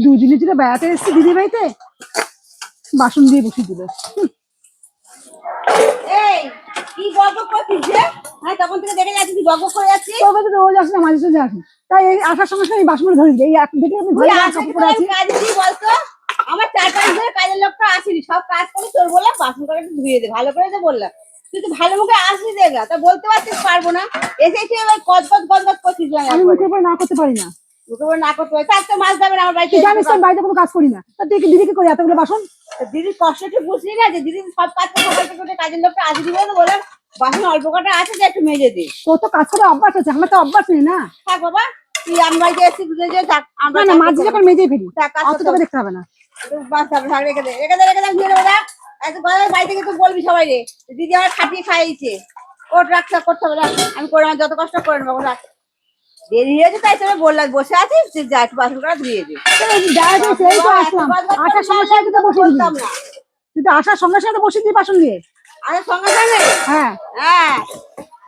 দুদিনের জন্য বেড়াতে এসেছি দিদি বাড়িতে, বাসন দিয়ে বসিয়ে দিল। এই কি বকবক করছিস যে? হ্যাঁ তখন থেকে দেখে যাচ্ছি তুই বকবক করে যাচ্ছিস। তবে তো রোজ আসলে মাঝে সাঝে আসে, তাই এই আসার সঙ্গে সঙ্গে এই বাসনগুলো ধরে দিই। এই দেখে আমি তুই ঘরে আসলে কাপড় তো পরে আমি আছি। কাজ কি বলতো? আমার 4-5 ধরে কাজের লোকটা আসেনি, সব কাজ করে তোর বললাম বাসন করে একটু ধুয়ে দে, ভালো করে দে বললাম। তুই তো ভালো মুখে আসলি দেখা, তা বলতে পারছিস পারবো না। এসে তুই এবার গদগদ করছিস। আমি মুখের উপরে না করতে পারি না। মুখে বলে না করতে হয়, তার তো মাছ যাবে না আমার বাড়িতে। তুই জানিস তো আমি বাড়িতে কোনো কাজ করি না, তা তুই কি দিদিকে করি এতগুলো বাসন? দিদির কষ্ট একটু বুঝলি না, যে দিদি সব কাজ করে সকাল থেকে উঠে কাজের লোকটা আসবি বলে তো বললাম বাসন অল্প কটা আছে যে একটু মেজে দিস। তোর তো কাজ করে অভ্যাস আছে, আমার তো অভ্যাস নেই না। থাক বাবা, তুই আমার বাড়িতে এসে বুঝে যে থাক। না না, মাঝে যখন মেজেই ফেলি, থাক, কাজ অত করতে তোকে হবে। দেখতে হবে না। বাস থাক, রেখে দে রেখে দে রেখে দে, ধুয়ে দেবো না। এত গলার বাড়ি থেকে তুই বলবি সবাই রে দিদি আমার খাটিয়ে খাইয়েছে। ওট রাখতে করতে হবে, রাখ। আমি করে আমার যত কষ্ট করে নেবো, রাখ। দেরি হয়েছে তাই তোরা বললাম বসে আছিস, তুই যা একটু বাসন করা ধুয়ে দে। সেই তো আসলাম, আসার সঙ্গে সঙ্গে তো বসে দিবি। বলতাম না। তুই তো আসার সঙ্গে সঙ্গে বসে দিবি বাসন দিয়ে। আরে সঙ্গে সঙ্গে হ্যাঁ হ্যাঁ